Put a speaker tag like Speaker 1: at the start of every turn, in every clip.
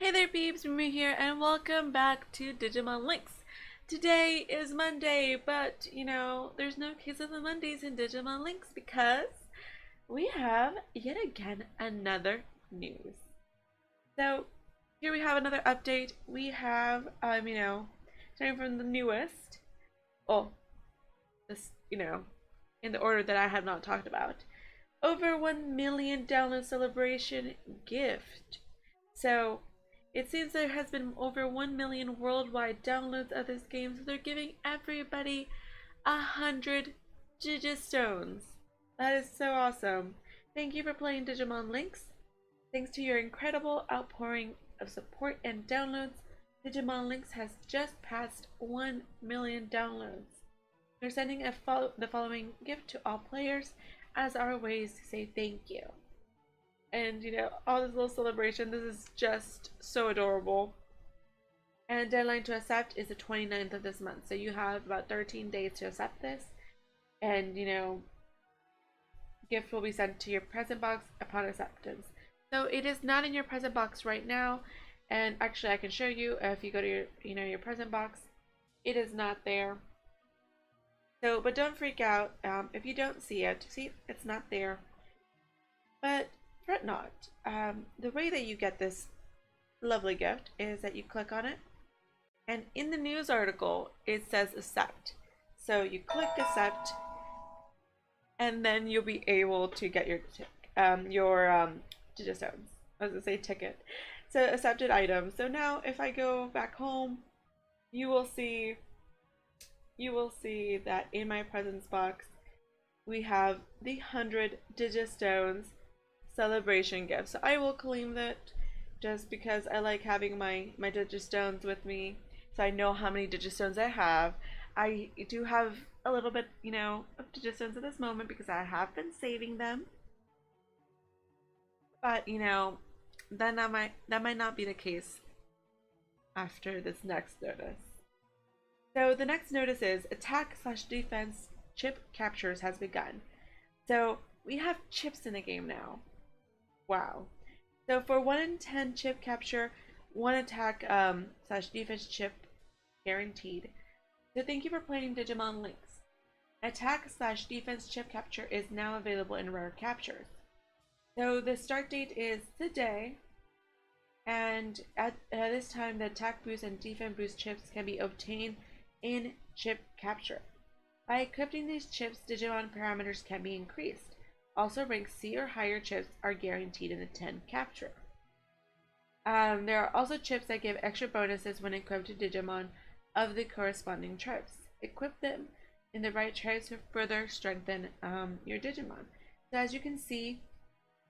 Speaker 1: Hey there peeps, mewmew here and welcome back to Digimon Linkz. Today is Monday, but there's no case of the Mondays in Digimon Linkz because we have yet again another news. So here we have another update. We have starting from the newest. Oh, this in the order that I have not talked about. Over 1 million download celebration gift. So it seems there has been over 1 million worldwide downloads of this game, so they're giving everybody 100 Digistones. That is so awesome. Thank you for playing Digimon Linkz. Thanks to your incredible outpouring of support and downloads, Digimon Linkz has just passed 1 million downloads. They're sending the following gift to all players as our ways to say thank you. And all this little celebration, this is just so adorable. And deadline to accept is the 29th of this month, so you have about 13 days to accept this. And gift will be sent to your present box upon acceptance. So it is not in your present box right now, and actually I can show you if you go to your present box, it is not there. So but don't freak out if you don't see it. See, it's not there, but fret not. The way that you get this lovely gift is that you click on it, and in the news article it says accept. So you click accept, and then you'll be able to get your Digistones. I was gonna say ticket. So accepted item. So now if I go back home, you will see that in my presents box we have the 100 Digistones celebration gift. So I will claim that just because I like having my Digistones with me, so I know how many Digistones I have. I do have a little bit of Digistones at this moment because I have been saving them, but then that might not be the case after this next notice. So the next notice is attack/defense chip captures has begun. So we have chips in the game now. Wow. So for 1 in 10 chip capture, 1 attack/defense chip guaranteed. So thank you for playing Digimon Linkz. Attack/defense chip capture is now available in rare captures. So the start date is today, and at this time the attack boost and defense boost chips can be obtained in chip capture. By equipping these chips, Digimon parameters can be increased. Also, rank C or higher chips are guaranteed in the 10 capture. There are also chips that give extra bonuses when equipped to Digimon of the corresponding tribes. Equip them in the right tribes to further strengthen your Digimon. So as you can see,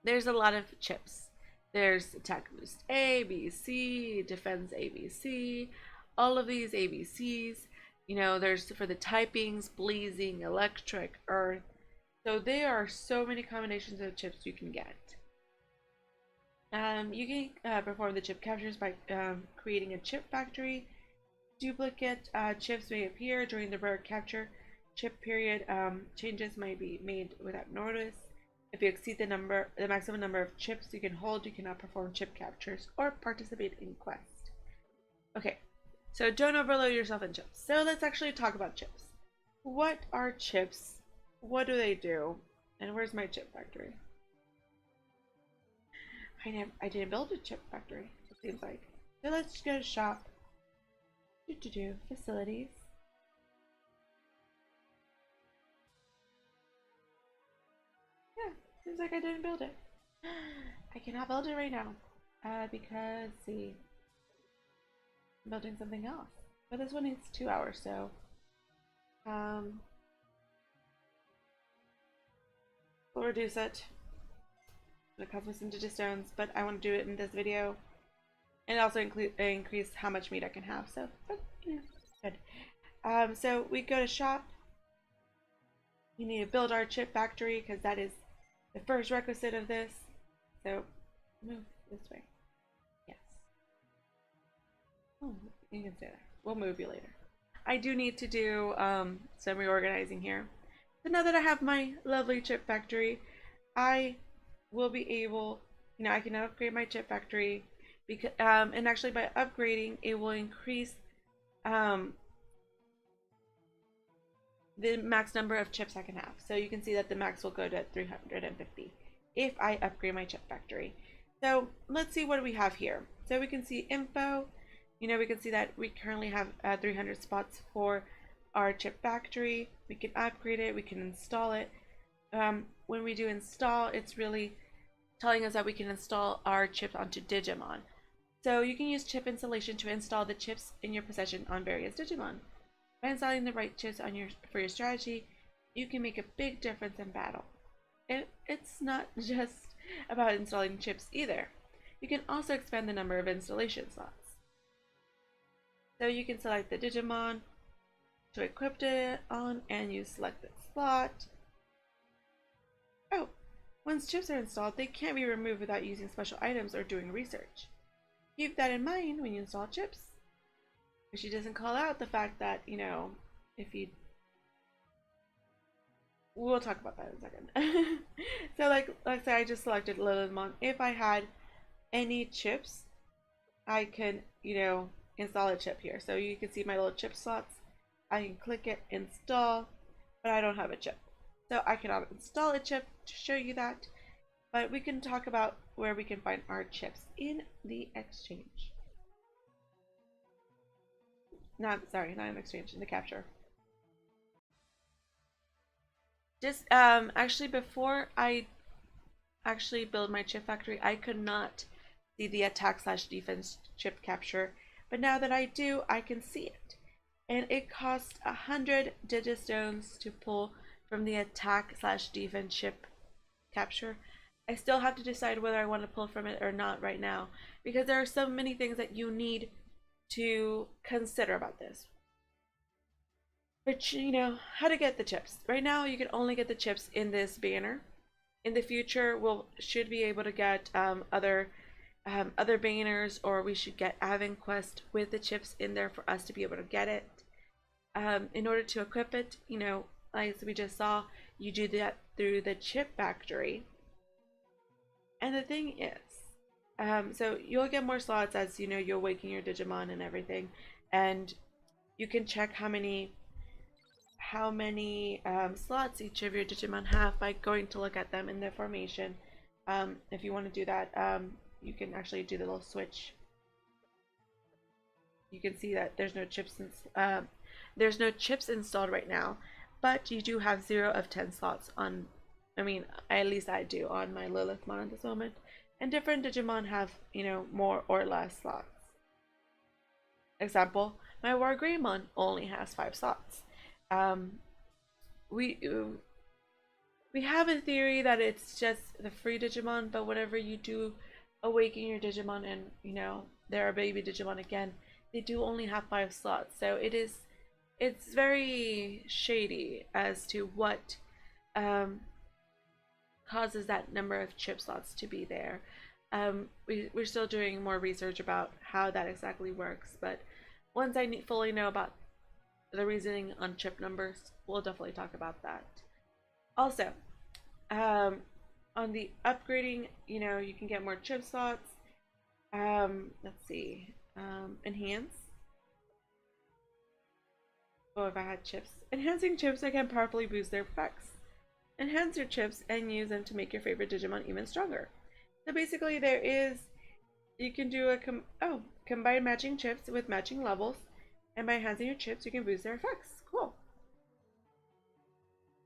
Speaker 1: there's a lot of chips. There's attack boost A, B, C, defense A, B, C, all of these ABCs. There's for the typings, blazing, electric, earth. So there are so many combinations of chips you can get. You can perform the chip captures by creating a chip factory. Duplicate chips may appear during the rare capture chip period. Changes might be made without notice. If you exceed the maximum number of chips you can hold, you cannot perform chip captures or participate in quests. Okay, so don't overload yourself in chips. So let's actually talk about chips. What are chips? What do they do? And where's my chip factory? I didn't build a chip factory, it seems like. So let's go to shop. Facilities. Yeah, seems like I didn't build it. I cannot build it right now. Because, see, I'm building something else. But this one needs 2 hours, so we'll reduce it. It'll cost me some Digistones, but I want to do it in this video. And also increase how much meat I can have, so good. So we go to shop. We need to build our chip factory because that is the first requisite of this. So move this way. Yes. Oh, you can stay there. We'll move you later. I do need to do some reorganizing here. So now that I have my lovely chip factory, I will be able, I can upgrade my chip factory because and actually by upgrading it will increase um, the max number of chips I can have. So you can see that the max will go to 350 if I upgrade my chip factory. So let's see what we have here. So we can see info. You know, we can see that we currently have 300 spots for our chip factory. We can upgrade it, we can install it. When we do install, it's really telling us that we can install our chips onto Digimon. So you can use chip installation to install the chips in your possession on various Digimon. By installing the right chips on for your strategy, you can make a big difference in battle. It's not just about installing chips either. You can also expand the number of installation slots. So you can select the Digimon to equip it on and you select the slot. Oh, once chips are installed, they can't be removed without using special items or doing research. Keep that in mind when you install chips. She doesn't call out the fact that, you know, if you... We'll talk about that in a second. So like say I just selected Lilithmon. If I had any chips, I can, you know, install a chip here. So you can see my little chip slots. I can click it, install, but I don't have a chip. So I cannot install a chip to show you that. But we can talk about where we can find our chips in the exchange. Not in exchange, in the capture. Just actually before I actually build my chip factory, I could not see the attack/defense chip capture, but now that I do, I can see it. And it costs 100 Digistones to pull from the attack/defense chip capture. I still have to decide whether I want to pull from it or not right now, because there are so many things that you need to consider about this. But you know, how to get the chips. Right now you can only get the chips in this banner. In the future should be able to get other banners, or we should get Quest with the chips in there for us to be able to get it. In order to equip it, you know, as we just saw, you do that through the chip factory. And the thing is, so you'll get more slots as, you know, you're waking your Digimon and everything, and you can check how many slots each of your Digimon have by going to look at them in their formation. If you want to do that, you can actually do the little switch. You can see that there's no chips installed right now, but you do have 0 of 10 slots on. I mean, at least I do on my Lilithmon at this moment. And different Digimon have, you know, more or less slots. Example, my Wargreymon only has 5 slots. We have a theory that it's just the free Digimon, but whenever you do awaken your Digimon and, you know, they're a baby Digimon again, they do only have 5 slots. So it's very shady as to what causes that number of chip slots to be there. We're still doing more research about how that exactly works, but once I fully know about the reasoning on chip numbers, we'll definitely talk about that. Also, on the upgrading, you know, you can get more chip slots. Let's see, enhance. Oh, if I had chips. Enhancing chips, I can powerfully boost their effects. Enhance your chips and use them to make your favorite Digimon even stronger. So basically you can do combine matching chips with matching levels, and by enhancing your chips you can boost their effects. Cool.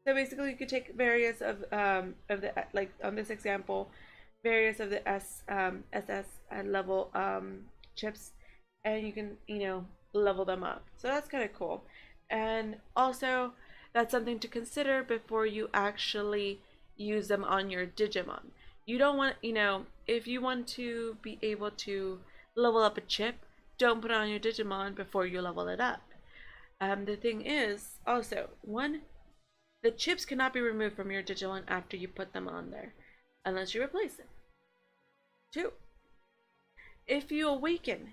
Speaker 1: So basically you could take various of the, like on this example, various of the SS level chips, and you can, you know, level them up. So that's kind of cool. And also that's something to consider before you actually use them on your Digimon. You don't want, you know, if you want to be able to level up a chip, don't put it on your Digimon before you level it up. The thing is, also, the chips cannot be removed from your Digimon after you put them on there, unless you replace them. 2, if you awaken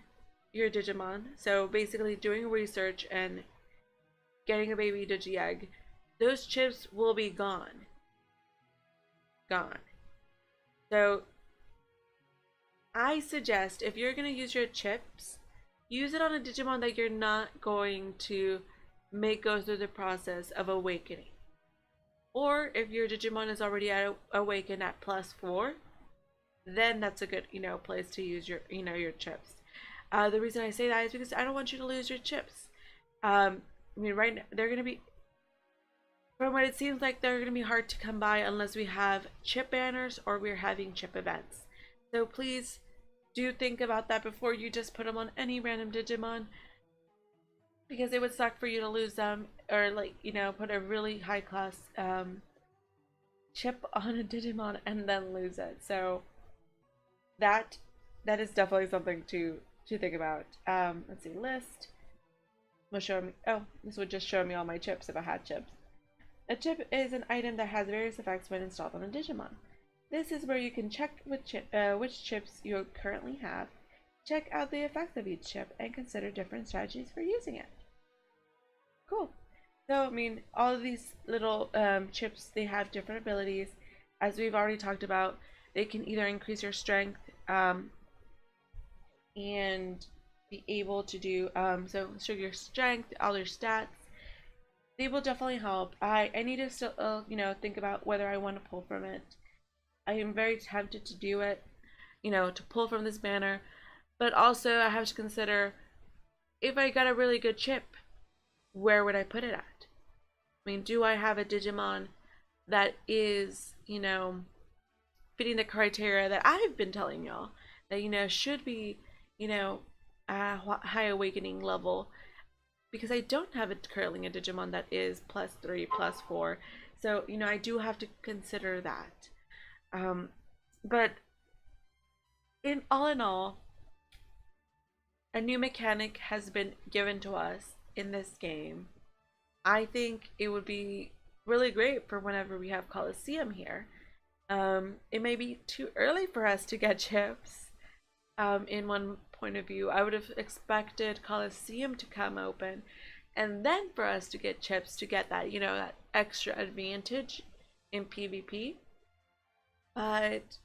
Speaker 1: your Digimon, so basically doing research and getting a baby Digi-Egg, those chips will be gone. So I suggest if you're going to use your chips, use it on a Digimon that you're not going to make go through the process of awakening. Or if your Digimon is already at awakened at +4, then that's a good, place to use your chips. The reason I say that is because I don't want you to lose your chips. I mean, right now, they're going to be, from what it seems like, they're going to be hard to come by unless we have chip banners or we're having chip events. So please do think about that before you just put them on any random Digimon, because it would suck for you to lose them, or like, put a really high class chip on a Digimon and then lose it. So that is definitely something to think about. Let's see, list will show me. Oh, this would just show me all my chips if I had chips. A chip is an item that has various effects when installed on a Digimon. This is where you can check which chips you currently have, check out the effects of each chip, and consider different strategies for using it. Cool. So, I mean, all of these little chips, they have different abilities. As we've already talked about, they can either increase your strength and be able to do, so your strength, all your stats, they will definitely help. I need to still, think about whether I want to pull from it. I am very tempted to do it, to pull from this banner, but also I have to consider, if I got a really good chip, where would I put it at? I mean, do I have a Digimon that is, fitting the criteria that I've been telling y'all that, should be, a high awakening level? Because I don't have it currently a Digimon that is +3, +4. So, I do have to consider that. But in all, a new mechanic has been given to us in this game. I think it would be really great for whenever we have Coliseum here. It may be too early for us to get chips. In one point of view, I would have expected Coliseum to come open and then for us to get chips to get that, that extra advantage in PvP. But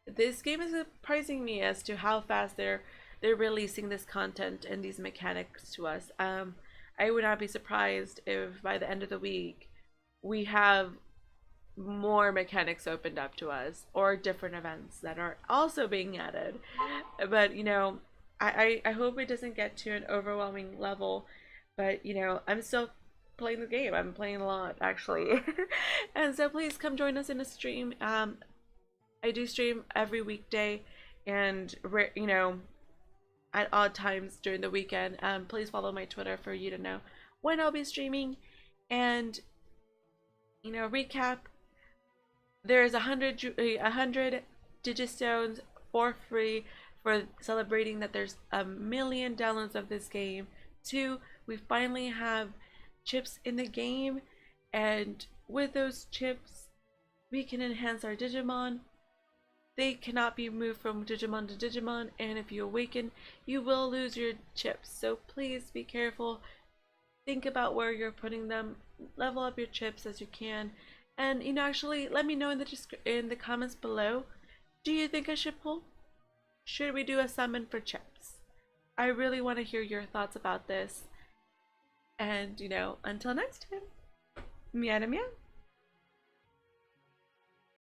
Speaker 1: this game is surprising me as to how fast they're releasing this content and these mechanics to us. I would not be surprised if by the end of the week we have more mechanics opened up to us or different events that are also being added. But I hope it doesn't get to an overwhelming level. But I'm still playing the game. I'm playing a lot actually. And so please come join us in a stream. I do stream every weekday, and at odd times during the weekend. Please follow my Twitter for you to know when I'll be streaming. And recap, there's 100 Digistones for free for celebrating that there's 1,000,000 downloads of this game. 2, we finally have chips in the game, and with those chips we can enhance our Digimon. They cannot be moved from Digimon to Digimon, and if you awaken, you will lose your chips. So please be careful. Think about where you're putting them. Level up your chips as you can, and actually let me know in the comments below. Do you think I should pull? Should we do a summon for chips? I really want to hear your thoughts about this. And until next time, meow meow.